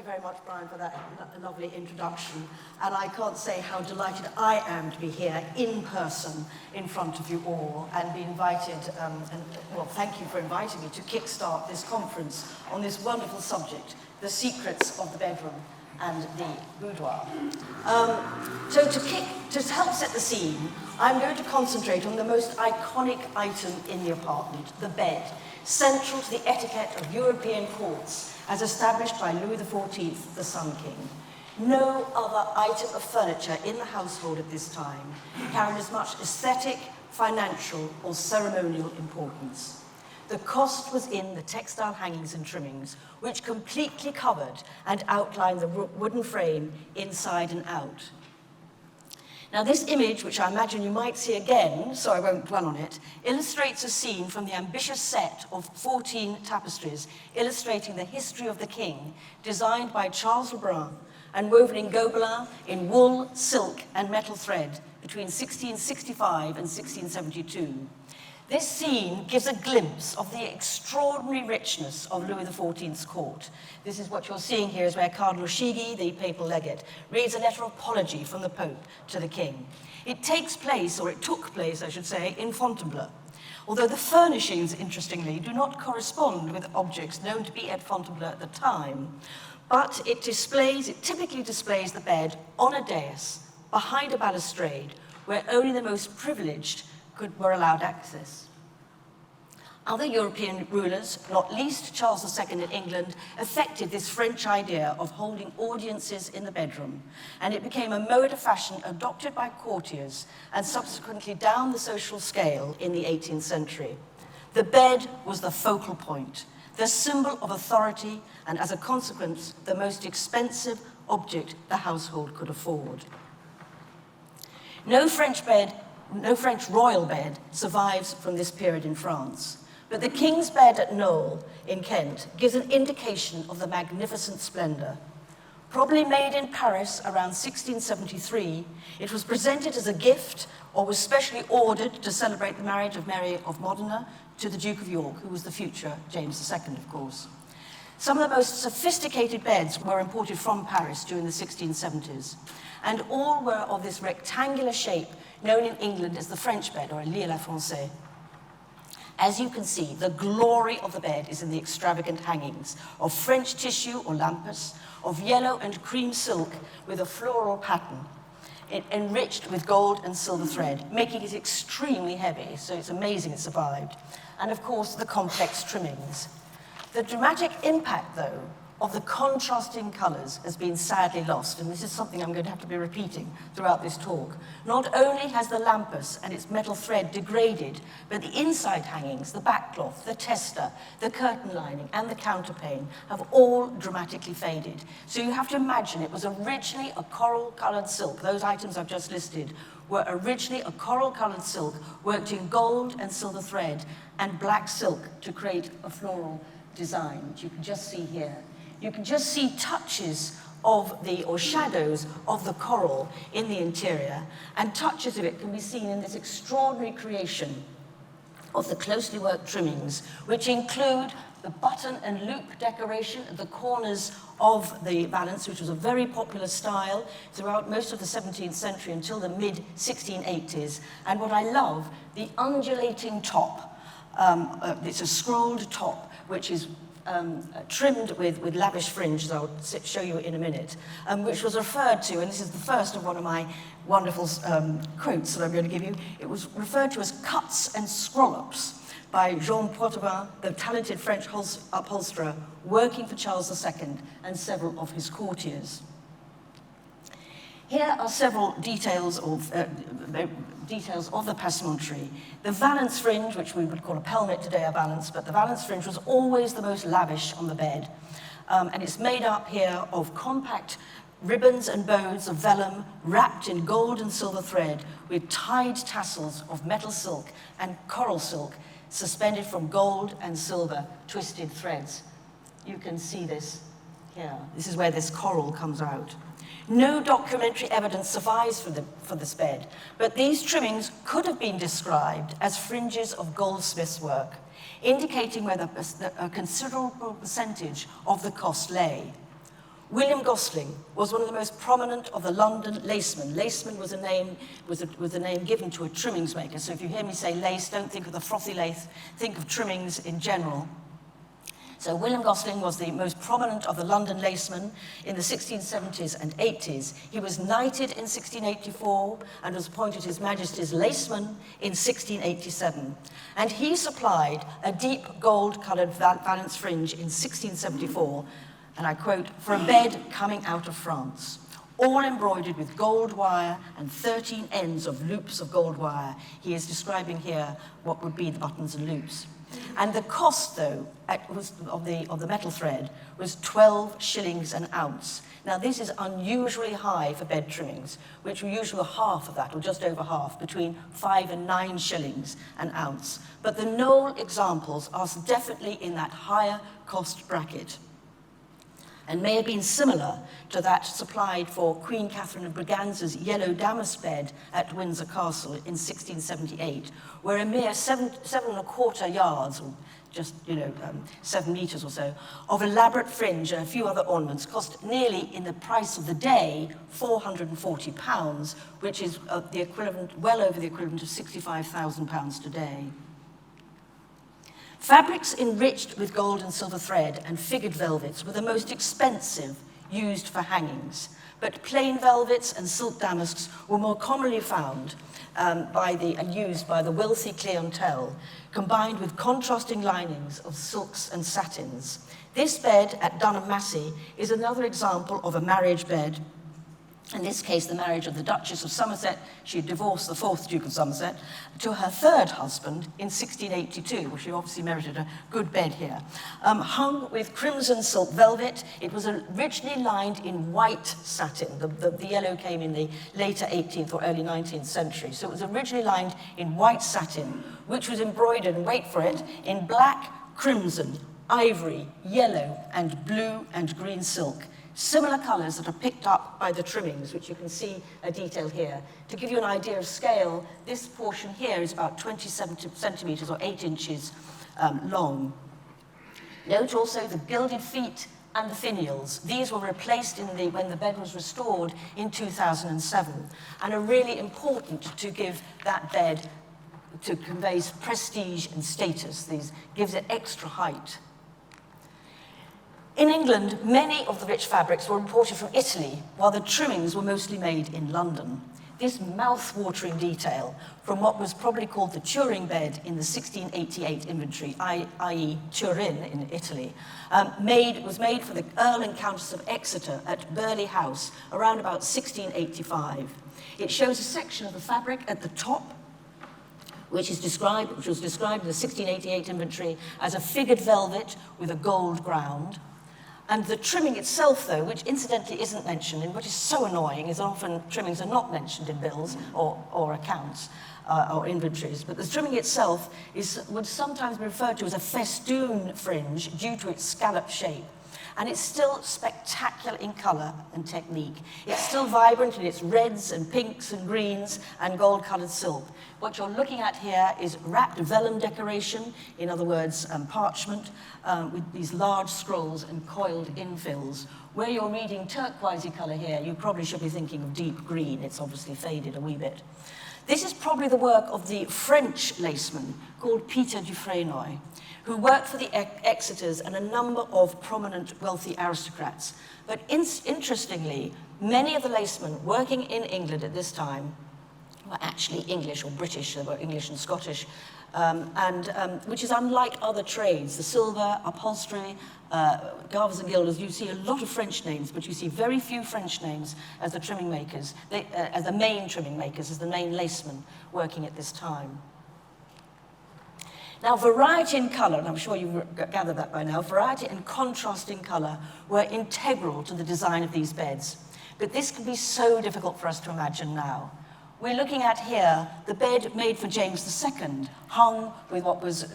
very much, Brian, for that lovely introduction. And I can't say how delighted I am to be here in person in front of you all and be invited, well, thank you for inviting me to kickstart this conference on this wonderful subject, the secrets of the bedroom and the boudoir. So to help set the scene, I'm going to concentrate on the most iconic item in the apartment, the bed, central to the etiquette of European courts as established by Louis XIV, the Sun King. No other item of furniture in the household at this time carried as much aesthetic, financial, or ceremonial importance. The cost was in the textile hangings and trimmings, which completely covered and outlined the wooden frame inside and out. Now, this image, which I imagine you might see again, so I won't dwell on it, illustrates a scene from the ambitious set of 14 tapestries illustrating the history of the king, designed by Charles Lebrun and woven in Gobelin in wool, silk, and metal thread between 1665 and 1672. This scene gives a glimpse of the extraordinary richness of Louis XIV's court. This is what you're seeing here is where Cardinal Chigi, the papal legate, reads a letter of apology from the Pope to the king. It takes place, or it took place, I should say, in Fontainebleau. Although the furnishings, interestingly, do not correspond with objects known to be at Fontainebleau at the time, but it typically displays the bed on a dais, behind a balustrade, where only the most privileged were allowed access. Other European rulers, not least Charles II in England, affected this French idea of holding audiences in the bedroom, and it became a mode of fashion adopted by courtiers and subsequently down the social scale in the 18th century. The bed was the focal point, the symbol of authority, and as a consequence, the most expensive object the household could afford. No French royal bed survives from this period in France, but the King's bed at Knowle in Kent gives an indication of the magnificent splendor. Probably made in Paris around 1673, it was presented as a gift or was specially ordered to celebrate the marriage of Mary of Modena to the Duke of York, who was the future James II, of course. Some of the most sophisticated beds were imported from Paris during the 1670s, and all were of this rectangular shape known in England as the French bed, or lit à la française. As you can see, the glory of the bed is in the extravagant hangings of French tissue or lampus, of yellow and cream silk with a floral pattern, enriched with gold and silver thread, making it extremely heavy, so it's amazing it survived. And of course, the complex trimmings. The dramatic impact, though, of the contrasting colors has been sadly lost, and this is something I'm going to have to be repeating throughout this talk. Not only has the lampus and its metal thread degraded, but the inside hangings, the backcloth, the tester, the curtain lining, and the counterpane have all dramatically faded. So you have to imagine it was originally a coral-colored silk. Those items I've just listed were originally a coral-colored silk worked in gold and silver thread and black silk to create a floral design, which you can just see here. You can just see touches of or shadows of the coral in the interior, and touches of it can be seen in this extraordinary creation of the closely worked trimmings, which include the button and loop decoration at the corners of the valance, which was a very popular style throughout most of the 17th century until the mid-1680s. And what I love, the undulating top. It's a scrolled top, which is trimmed with lavish fringe, as I'll show you in a minute, which was referred to, and this is the first of one of my wonderful quotes that I'm going to give you, it was referred to as cuts and scrollops by Jean Poitevin, the talented French upholsterer working for Charles II and several of his courtiers. Here are several details of the passementerie. The valance fringe, which we would call a pelmet today, a valance, but the valance fringe was always the most lavish on the bed. And it's made up here of compact ribbons and bows of vellum wrapped in gold and silver thread with tied tassels of metal silk and coral silk suspended from gold and silver twisted threads. You can see this here. This is where this coral comes out. No documentary evidence survives for this bed, but these trimmings could have been described as fringes of goldsmith's work, indicating where a considerable percentage of the cost lay. William Gosling was one of the most prominent of the London lacemen. Laceman was a name given to a trimmings maker. So if you hear me say lace, don't think of the frothy lace, think of trimmings in general. So William Gosling was the most prominent of the London lacemen in the 1670s and 80s. He was knighted in 1684 and was appointed His Majesty's laceman in 1687. And he supplied a deep gold-coloured valance fringe in 1674, and I quote, "for a bed coming out of France, all embroidered with gold wire and 13 ends of loops of gold wire." He is describing here what would be the buttons and loops. And the cost, though, of the metal thread was 12 shillings an ounce. Now, this is unusually high for bed trimmings, which were usually half of that, or just over half, between 5 and 9 shillings an ounce. But the Knoll examples are definitely in that higher cost bracket, and may have been similar to that supplied for Queen Catherine of Braganza's yellow damask bed at Windsor Castle in 1678, where a mere 7¼ yards, or just 7 meters or so, of elaborate fringe and a few other ornaments cost nearly, in the price of the day, £440, which is the equivalent, well over the equivalent of £65,000 today. Fabrics enriched with gold and silver thread and figured velvets were the most expensive used for hangings, but plain velvets and silk damasks were more commonly found and used by the wealthy clientele, combined with contrasting linings of silks and satins. This bed at Dunham Massey is another example of a marriage bed. In this case, the marriage of the Duchess of Somerset. She divorced the 4th Duke of Somerset to her 3rd husband in 1682, where she obviously merited a good bed here. Hung with crimson silk velvet, it was originally lined in white satin. The yellow came in the later 18th or early 19th century. So it was originally lined in white satin, which was embroidered, and wait for it, in black, crimson, ivory, yellow, and blue and green silk. Similar colours that are picked up by the trimmings, which you can see a detail here. To give you an idea of scale, this portion here is about 27 centimetres or 8 inches long. Note also the gilded feet and the finials. These were replaced when the bed was restored in 2007, and are really important to give that bed, to convey prestige and status. These gives it extra height. In England, many of the rich fabrics were imported from Italy, while the trimmings were mostly made in London. This mouth-watering detail from what was probably called the Turin bed in the 1688 inventory, i.e. Turin in Italy, was made for the Earl and Countess of Exeter at Burghley House around about 1685. It shows a section of the fabric at the top, which was described in the 1688 inventory as a figured velvet with a gold ground. And the trimming itself, though, which incidentally isn't mentioned, and which is so annoying, is often trimmings are not mentioned in bills or accounts or inventories, but the trimming itself would sometimes be referred to as a festoon fringe due to its scallop shape. And it's still spectacular in colour and technique. It's still vibrant in its reds and pinks and greens and gold-coloured silk. What you're looking at here is wrapped vellum decoration, in other words, parchment, with these large scrolls and coiled infills. Where you're reading turquoisey colour here, you probably should be thinking of deep green. It's obviously faded a wee bit. This is probably the work of the French laceman called Peter Dufresnoy, who worked for the Exeters and a number of prominent wealthy aristocrats. But interestingly, many of the lacemen working in England at this time were actually English or British. They were English and Scottish, which is unlike other trades. The silver, upholstery, garvers and gilders, you see a lot of French names, but you see very few French names as the trimming makers, as the main trimming makers, as the main lacemen working at this time. Now, variety in colour, and I'm sure you've gathered that by now, variety and contrast in colour were integral to the design of these beds. But this can be so difficult for us to imagine now. We're looking at here the bed made for James II, hung with what was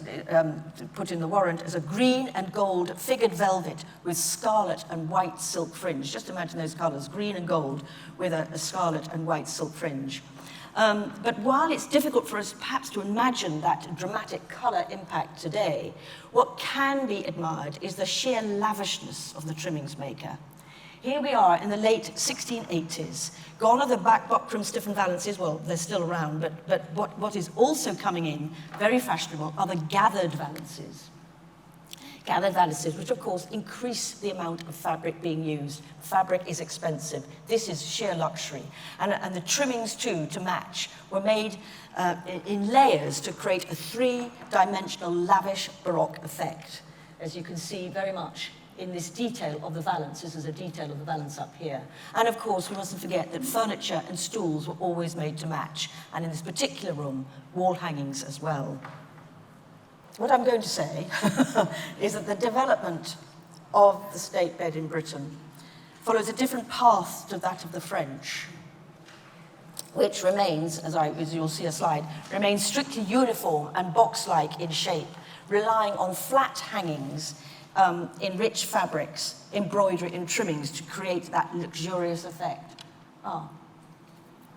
put in the warrant as a green and gold figured velvet with scarlet and white silk fringe. Just imagine those colours, green and gold with a scarlet and white silk fringe. But while it's difficult for us perhaps to imagine that dramatic colour impact today, what can be admired is the sheer lavishness of the trimmings maker. Here we are in the late 1680s. Gone are the back buckram stiffened valances. Well, they're still around, but what is also coming in, very fashionable, are the gathered valances. Gathered valances, which of course increase the amount of fabric being used. Fabric is expensive. This is sheer luxury. And the trimmings too, to match, were made in layers to create a three-dimensional, lavish Baroque effect. As you can see very much in this detail of the valance. This is a detail of the valance up here. And of course, we mustn't forget that furniture and stools were always made to match. And in this particular room, wall hangings as well. What I'm going to say is that the development of the state bed in Britain follows a different path to that of the French, which remains, as you'll see a slide, remains strictly uniform and box-like in shape, relying on flat hangings in rich fabrics, embroidery and trimmings to create that luxurious effect.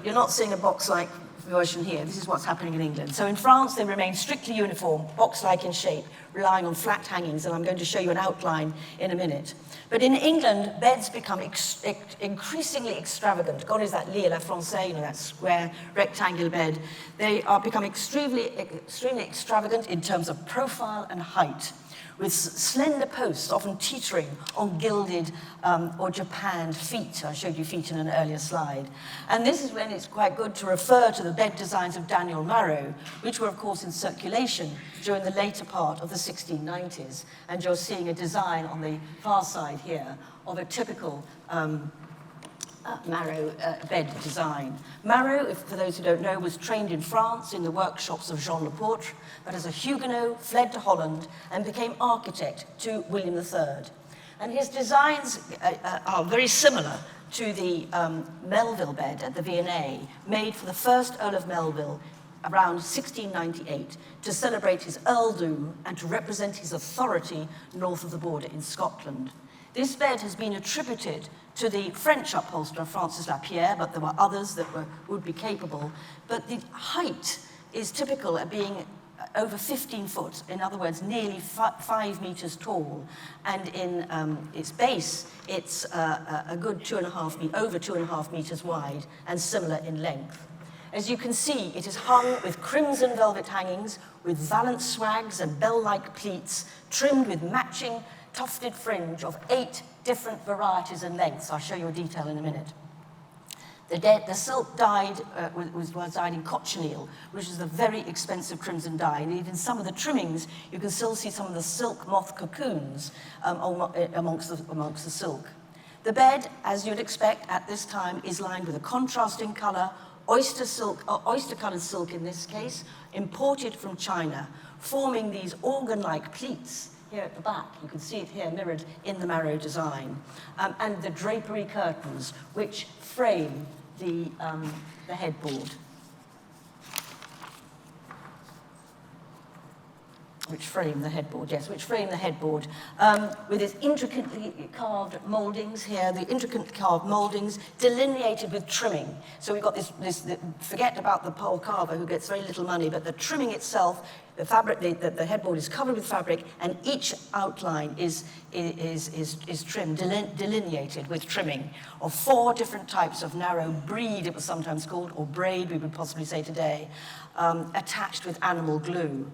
You're not seeing a box-like version here. This is what's happening in England. So in France, they remain strictly uniform, box-like in shape, relying on flat hangings, and I'm going to show you an outline in a minute. But in England, beds become increasingly extravagant. God is that lit à la française, that square rectangular bed. They are becoming extremely extravagant in terms of profile and height, with slender posts often teetering on gilded or japanned feet. I showed you feet in an earlier slide. And this is when it's quite good to refer to the bed designs of Daniel Marot, which were, of course, in circulation during the later part of the 1690s. And you're seeing a design on the far side here of a typical Marot bed design. Marot, for those who don't know, was trained in France in the workshops of Jean Leportre, but as a Huguenot fled to Holland and became architect to William III. And his designs are very similar to the Melville bed at the V&A, made for the first Earl of Melville around 1698 to celebrate his earldom and to represent his authority north of the border in Scotland. This bed has been attributed to the French upholsterer Francis Lapierre, but there were others that would be capable. But the height is typical at being over 15 foot, in other words, nearly 5 meters tall. And in its base, it's a good over 2.5 meters wide and similar in length. As you can see, it is hung with crimson velvet hangings, with valance swags and bell-like pleats, trimmed with matching tufted fringe of 8 different varieties and lengths. I'll show you a detail in a minute. The silk dyed was dyed in cochineal, which is a very expensive crimson dye. And in some of the trimmings, you can still see some of the silk moth cocoons amongst the silk. The bed, as you'd expect at this time, is lined with a contrasting color, oyster-colored silk in this case, imported from China, forming these organ-like pleats. Here at the back, you can see it here mirrored in the Marot design. And the drapery curtains, which frame the headboard. Which frame the headboard with its intricately carved mouldings here, the intricately carved mouldings delineated with trimming. So we've got this forget about the pole carver who gets very little money, but the trimming itself, the fabric, the headboard is covered with fabric, and each outline is trimmed, delineated with trimming of 4 different types of narrow breed, it was sometimes called, or braid, we would possibly say today, attached with animal glue.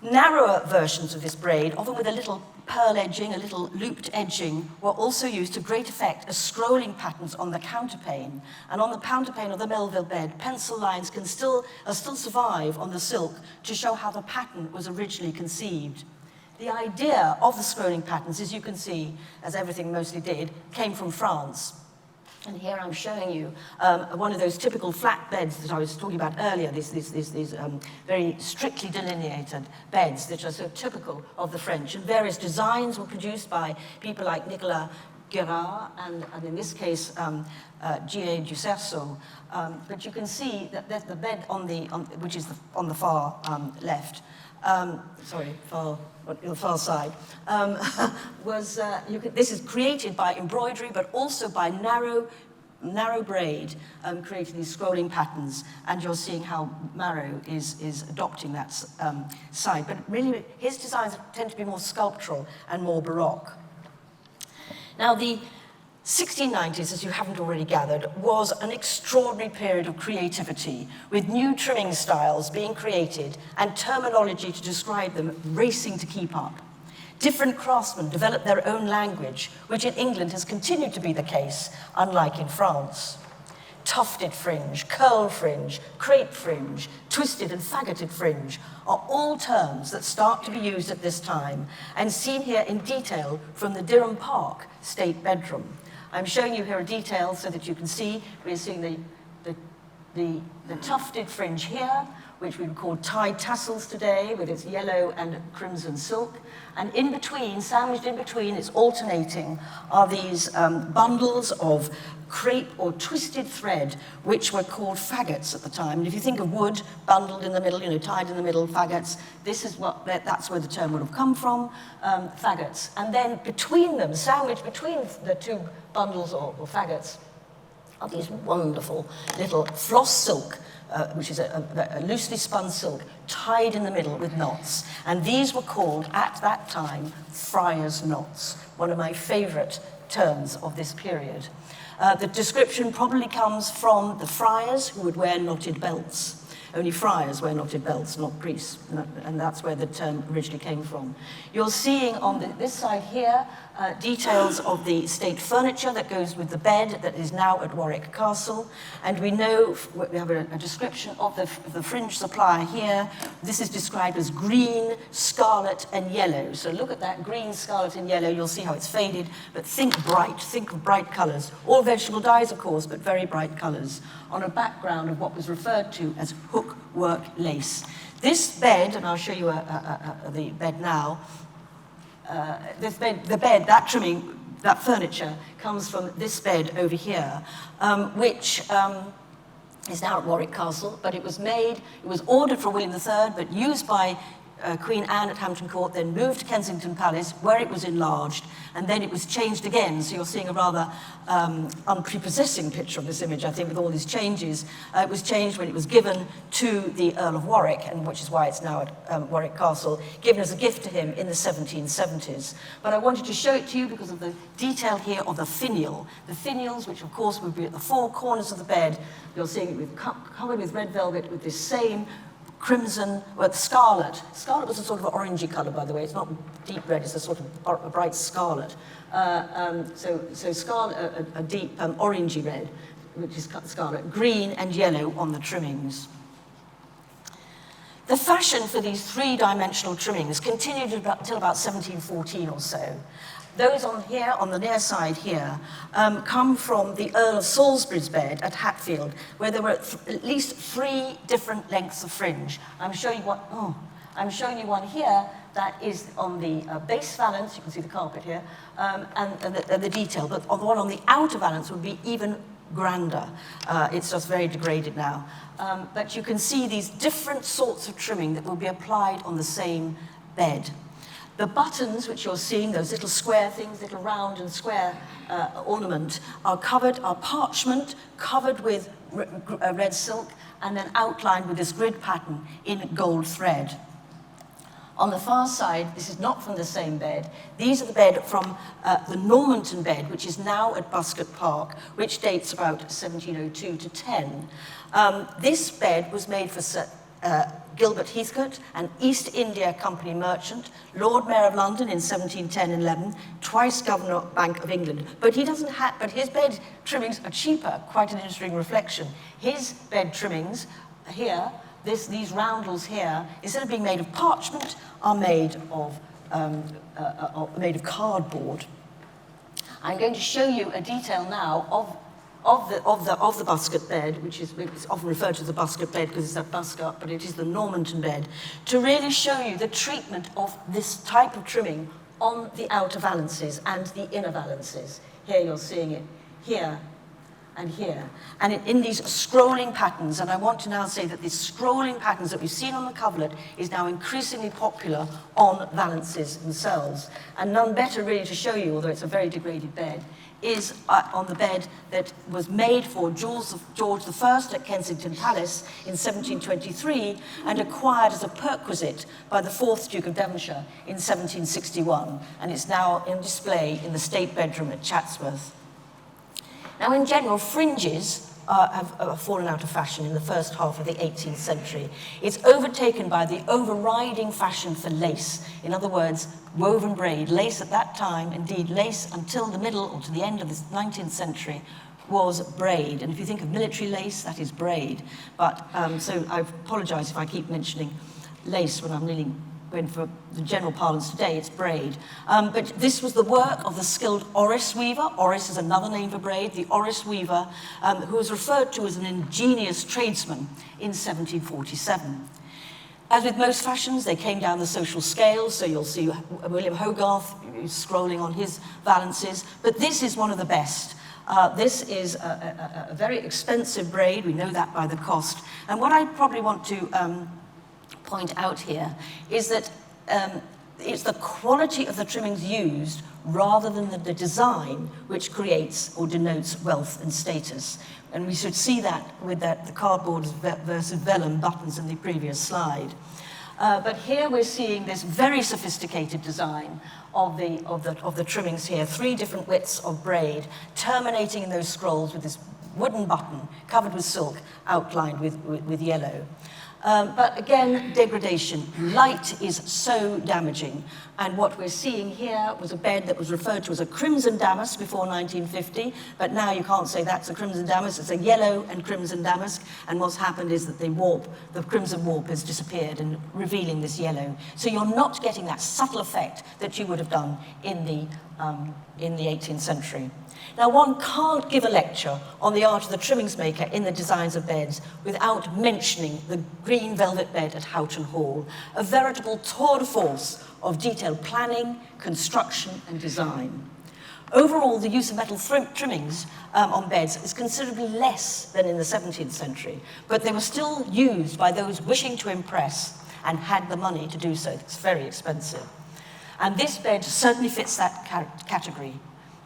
Narrower versions of this braid, often with a little pearl edging, a little looped edging, were also used to great effect as scrolling patterns on the counterpane. And on the counterpane of the Melville bed, pencil lines still survive on the silk to show how the pattern was originally conceived. The idea of the scrolling patterns, as you can see, as everything mostly did, came from France. And here I'm showing you one of those typical flat beds that I was talking about earlier, these very strictly delineated beds that are so typical of the French. And various designs were produced by people like Nicolas Guérard and in this case, G.A. Ducerceau. But you can see that the bed which is on the far left, the far side, this is created by embroidery, but also by narrow braid, creating these scrolling patterns, and you're seeing how Marot is adopting that side. But really, his designs tend to be more sculptural and more Baroque. Now, 1690s, as you haven't already gathered, was an extraordinary period of creativity, with new trimming styles being created and terminology to describe them racing to keep up. Different craftsmen developed their own language, which in England has continued to be the case, unlike in France. Tufted fringe, curl fringe, crepe fringe, twisted and faggoted fringe are all terms that start to be used at this time and seen here in detail from the Durham Park state bedroom. I'm showing you here a detail so that you can see. We're seeing the tufted fringe here, which we would call tied tassels today, with its yellow and crimson silk. And in between, sandwiched in between, it's alternating, are these bundles of crepe or twisted thread, which were called faggots at the time. And if you think of wood bundled in the middle, tied in the middle, faggots, that's where the term would have come from, faggots. And then between them, sandwiched between the two bundles or faggots, are these wonderful little floss silk, which is a loosely spun silk, tied in the middle with knots. And these were called, at that time, Fryars knots, one of my favorite terms of this period. The description probably comes from the friars, who would wear knotted belts. Only friars wear knotted belts, not priests, and that's where the term originally came from. You're seeing on this side here details of the state furniture that goes with the bed that is now at Warwick Castle, and we know, we have a description of the fringe supplier here. This is described as green, scarlet, and yellow. So look at that, green, scarlet, and yellow. You'll see how it's faded, but think of bright colours. All vegetable dyes, of course, but very bright colours, on a background of what was referred to as hook work lace. This bed, and I'll show you the bed now, that trimming, that furniture, comes from this bed over here, which is now at Warwick Castle, but it was ordered for William III, but used by Queen Anne at Hampton Court, then moved to Kensington Palace, where it was enlarged, and then it was changed again. So you're seeing a rather unprepossessing picture of this image, I think, with all these changes. It was changed when it was given to the Earl of Warwick, and which is why it's now at Warwick Castle, given as a gift to him in the 1770s. But I wanted to show it to you because of the detail here of the finial. The finials, which of course would be at the four corners of the bed. You're seeing it covered with red velvet with this same crimson, well, scarlet. Scarlet was a sort of orangey colour, by the way. It's not deep red, it's a sort of a bright scarlet. So scarlet, a deep orangey red, which is scarlet, green and yellow on the trimmings. The fashion for these three-dimensional trimmings continued until about 1714 or so. Those on here, on the near side here, come from the Earl of Salisbury's bed at Hatfield, where there were at least 3 different lengths of fringe. I'm showing you one here that is on the base valance. You can see the carpet here, and the detail. But the one on the outer valance would be even grander. It's just very degraded now. But you can see these different sorts of trimming that will be applied on the same bed. The buttons, which you're seeing, those little square things, little round and square ornament, are parchment, covered with red silk, and then outlined with this grid pattern in gold thread. On the far side, this is not from the same bed. These are the bed from the Normanton bed, which is now at Buscott Park, which dates about 1702 to 10. This bed was made for Gilbert Heathcote, an East India Company merchant, Lord Mayor of London in 1710-11, twice Governor of Bank of England. But but his bed trimmings are cheaper, quite an interesting reflection. His bed trimmings here, these roundels here, instead of being made of parchment, are made of cardboard. I'm going to show you a detail now of the Buscott bed, which is often referred to as the Buscott bed because it's at Buscott, but it is the Normanton bed, to really show you the treatment of this type of trimming on the outer valances and the inner valances. Here you're seeing it, here and here, and in these scrolling patterns. And I want to now say that these scrolling patterns that we've seen on the coverlet is now increasingly popular on valances themselves. And none better really to show you, although it's a very degraded bed, is on the bed that was made for George I at Kensington Palace in 1723 and acquired as a perquisite by the 4th Duke of Devonshire in 1761. And it's now in display in the state bedroom at Chatsworth. Now, in general, fringes have fallen out of fashion in the first half of the 18th century. It's overtaken by the overriding fashion for lace. In other words, woven braid. Lace at that time, indeed lace until the middle or to the end of the 19th century, was braid. And if you think of military lace, that is braid. But, so I apologize if I keep mentioning lace when I'm really going for the general parlance today, it's braid. But this was the work of the skilled orris weaver. Orris is another name for braid. The orris weaver, who was referred to as an ingenious tradesman in 1747. As with most fashions, they came down the social scale, so you'll see William Hogarth scrolling on his valances, but this is one of the best. This is a very expensive braid, we know that by the cost. And what I probably want to point out here is that it's the quality of the trimmings used rather than the design which creates or denotes wealth and status. And we should see that with the cardboard versus vellum buttons in the previous slide. But here we're seeing this very sophisticated design of the trimmings here, 3 different widths of braid, terminating in those scrolls with this wooden button covered with silk outlined with yellow. But again, degradation. Light is so damaging. And what we're seeing here was a bed that was referred to as a crimson damask before 1950, but now you can't say that's a crimson damask, it's a yellow and crimson damask, and what's happened is that the crimson warp has disappeared and revealing this yellow. So you're not getting that subtle effect that you would have done in the 18th century. Now, one can't give a lecture on the art of the trimmings maker in the designs of beds without mentioning the green velvet bed at Houghton Hall, a veritable tour de force of detailed planning, construction, and design. Overall, the use of metal trimmings on beds is considerably less than in the 17th century, but they were still used by those wishing to impress and had the money to do so. It's very expensive. And this bed certainly fits that category.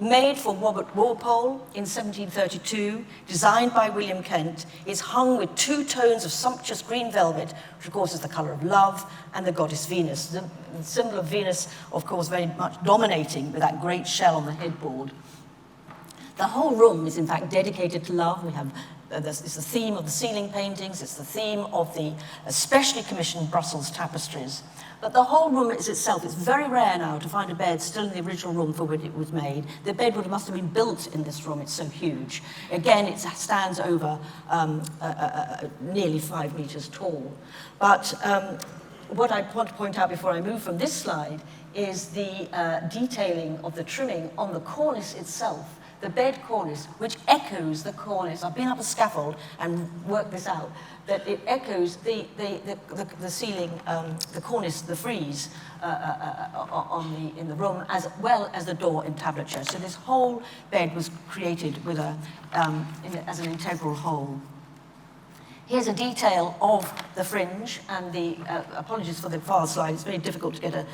Made for Robert Walpole in 1732, designed by William Kent, is hung with 2 tones of sumptuous green velvet, which of course is the colour of love, and the goddess Venus. The symbol of Venus, of course, very much dominating with that great shell on the headboard. The whole room is in fact dedicated to love. We have it's the theme of the ceiling paintings, it's the theme of the specially commissioned Brussels tapestries. But the whole room itself, it's very rare now to find a bed still in the original room for which it was made. The bed must have been built in this room, it's so huge. Again, it stands over nearly 5 meters tall. But what I want to point out before I move from this slide is the detailing of the trimming on the cornice itself. The bed cornice, which echoes the cornice. I've been up a scaffold and worked this out, that it echoes the ceiling, the cornice, the frieze in the room, as well as the door entablature. So this whole bed was created with as an integral whole. Here's a detail of the fringe, and apologies for the far slide, it's very difficult to get a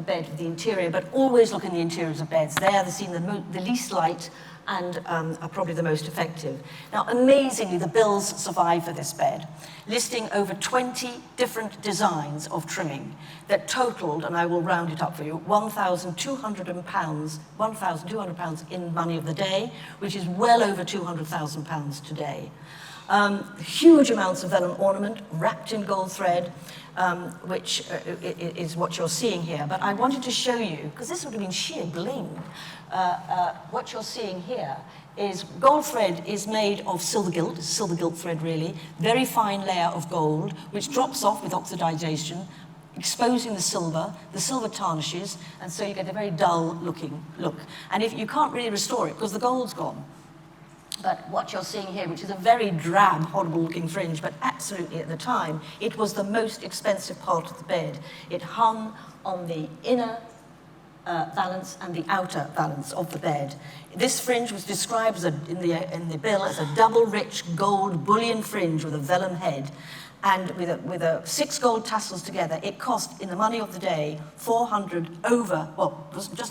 bed with the interior, but always look in the interiors of beds. They are seen the least light and are probably the most effective. Now, amazingly, the bills survive for this bed, listing over 20 different designs of trimming that totaled, and I will round it up for you, £1,200 in money of the day, which is well over £200,000 today. Huge amounts of vellum ornament wrapped in gold thread, which is what you're seeing here. But I wanted to show you, because this would have been sheer bling, what you're seeing here is gold thread is made of silver gilt thread really, very fine layer of gold, which drops off with oxidization, exposing the silver tarnishes, and so you get a very dull looking look. And if you can't really restore it because the gold's gone. But what you're seeing here, which is a very drab, horrible-looking fringe, but absolutely at the time, it was the most expensive part of the bed. It hung on the inner valance and the outer valance of the bed. This fringe was described in the bill as a double rich gold bullion fringe with a vellum head. And with 6 gold tassels together, it cost, in the money of the day, just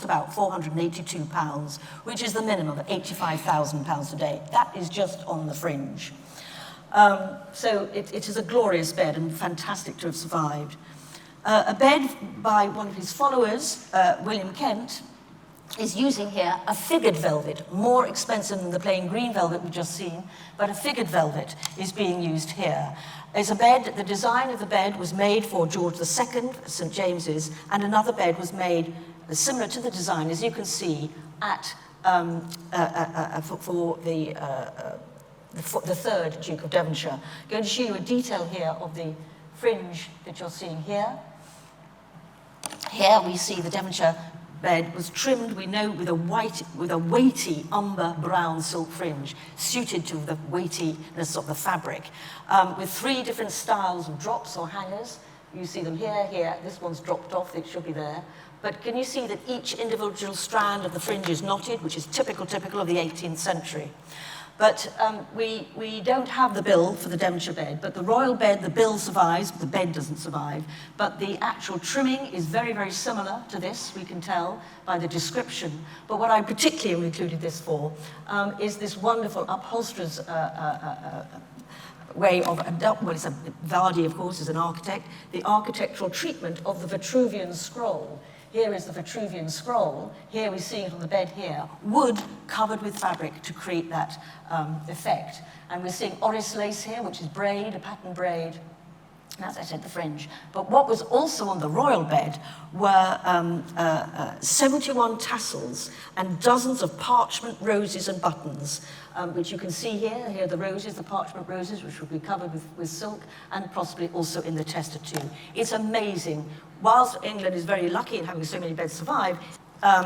about £482, which is the minimum of £85,000 a day. That is just on the fringe. So it is a glorious bed and fantastic to have survived. A bed by one of his followers, William Kent, is using here a figured velvet, more expensive than the plain green velvet we've just seen, but a figured velvet is being used here. There's a bed, the design of the bed was made for George II, St. James's, and another bed was made similar to the design, as you can see, at for the third Duke of Devonshire. I'm going to show you a detail here of the fringe that you're seeing here. Here we see the Devonshire bed was trimmed, we know, with a weighty umber brown silk fringe, suited to the weightiness of the fabric, with 3 different styles of drops or hangers. You see them here, here. This one's dropped off, it should be there. But can you see that each individual strand of the fringe is knotted, which is typical of the 18th century. But we don't have the bill for the Devonshire bed, but the royal bed, the bill survives, the bed doesn't survive. But the actual trimming is very, very similar to this, we can tell by the description. But what I particularly have included this for is this wonderful upholsterer's way of, well, it's Vardy, of course, is an architect, the architectural treatment of the Vitruvian scroll. Here is the Vitruvian scroll. Here we see it on the bed here. Wood covered with fabric to create that effect. And we're seeing orris lace here, which is braid, a pattern braid. And as I said, the fringe. But what was also on the royal bed were 71 tassels and dozens of parchment roses and buttons, which you can see here. Here are the roses, the parchment roses, which will be covered with silk, and possibly also in the tester too. It's amazing. Whilst England is very lucky in having so many beds survive,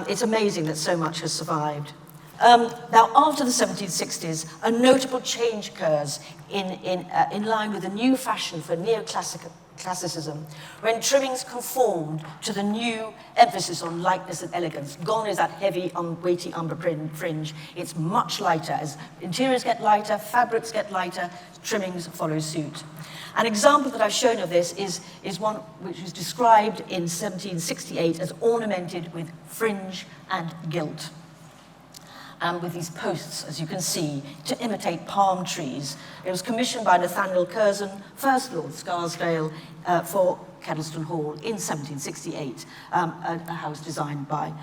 it's amazing that so much has survived. Now, after the 1760s, a notable change occurs in line with the new fashion for neoclassicism, when trimmings conformed to the new emphasis on lightness and elegance. Gone is that heavy, weighty umber fringe. It's much lighter. As interiors get lighter, fabrics get lighter, trimmings follow suit. An example that I've shown of this is one which was described in 1768 as ornamented with fringe and gilt. With these posts, as you can see, to imitate palm trees. It was commissioned by Nathaniel Curzon, first Lord Scarsdale, for Kedleston Hall in 1768, a house designed by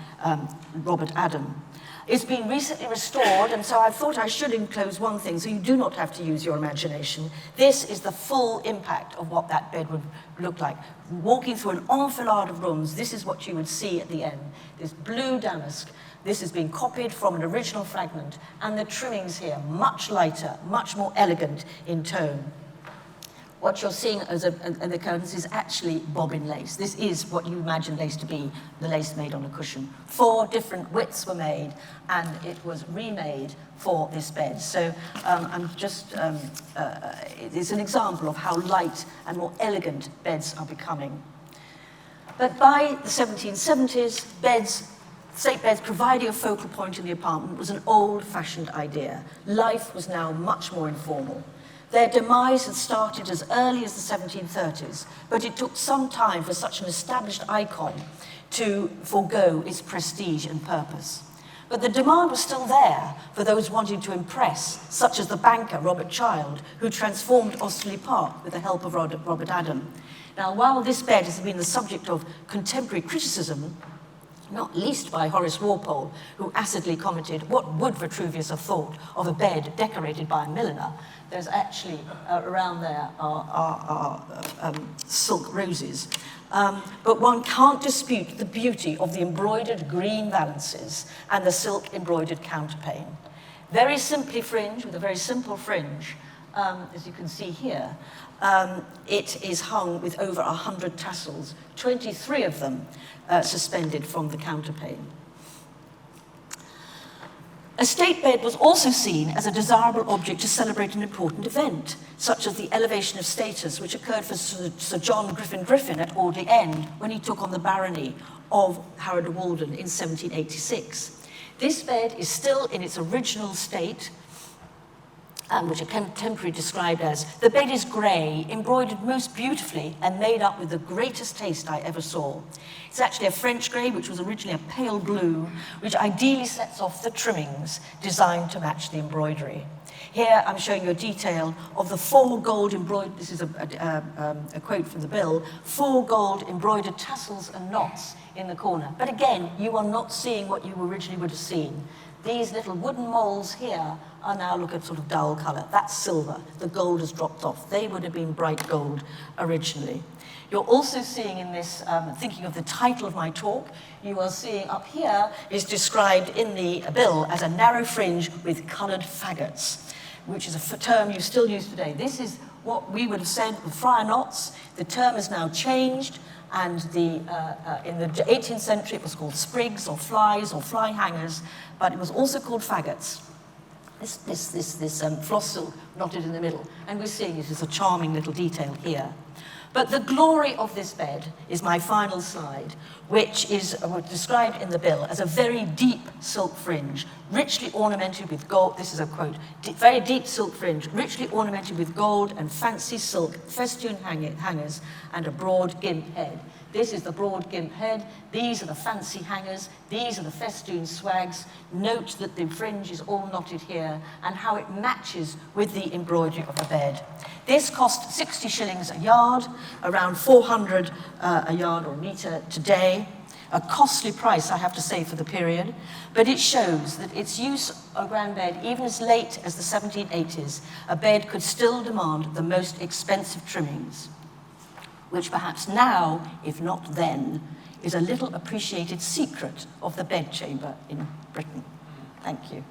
Robert Adam. It's been recently restored, and so I thought I should enclose one thing, so you do not have to use your imagination. This is the full impact of what that bed would look like. Walking through an enfilade of rooms, this is what you would see at the end. This blue damask. This has been copied from an original fragment, and the trimmings here, much lighter, much more elegant in tone. What you're seeing as the curtains is actually bobbin lace. This is what you imagine lace to be, the lace made on a cushion. 4 different widths were made, and it was remade for this bed. So it's an example of how light and more elegant beds are becoming. But by the 1770s, state beds providing a focal point in the apartment was an old-fashioned idea. Life was now much more informal. Their demise had started as early as the 1730s, but it took some time for such an established icon to forego its prestige and purpose. But the demand was still there for those wanting to impress, such as the banker Robert Child, who transformed Osterley Park with the help of Robert Adam. Now, while this bed has been the subject of contemporary criticism, not least by Horace Walpole, who acidly commented, "What would Vitruvius have thought of a bed decorated by a milliner?" There's actually, around there are silk roses. But one can't dispute the beauty of the embroidered green valances and the silk embroidered counterpane. Very simply fringed, with a very simple fringe, as you can see here. It is hung with over 100 tassels, 23 of them suspended from the counterpane. A state bed was also seen as a desirable object to celebrate an important event, such as the elevation of status, which occurred for Sir John Griffin at Audley End when he took on the barony of Harrowden Walden in 1786. This bed is still in its original state. which are contemporarily described as, "The bed is grey, embroidered most beautifully and made up with the greatest taste I ever saw." It's actually a French grey, which was originally a pale blue, which ideally sets off the trimmings designed to match the embroidery. Here I'm showing you a detail of the 4 gold embroidered, this is a quote from the bill, 4 gold embroidered tassels and knots in the corner. But again, you are not seeing what you originally would have seen. These little wooden moles here are now, look at sort of dull colour. That's silver. The gold has dropped off. They would have been bright gold originally. You're also seeing in this, thinking of the title of my talk, you are seeing up here is described in the bill as a narrow fringe with coloured faggots, which is a term you still use today. This is what we would have said with friar knots. The term has now changed, and in the 18th century it was called sprigs or flies or fly hangers, but it was also called faggots. This floss silk knotted in the middle, and we're seeing it as a charming little detail here. But the glory of this bed is my final slide, which is described in the bill as a very deep silk fringe, richly ornamented with gold. This is a quote, very deep silk fringe, richly ornamented with gold and fancy silk, festoon hangers, and a broad gimp head. This is the broad gimp head. These are the fancy hangers. These are the festoon swags. Note that the fringe is all knotted here and how it matches with the embroidery of the bed. This cost 60 shillings a yard, around 400 a yard or a metre today. A costly price, I have to say, for the period, but it shows that its use on a grand bed, even as late as the 1780s, a bed could still demand the most expensive trimmings, which perhaps now, if not then, is a little appreciated secret of the bedchamber in Britain. Thank you.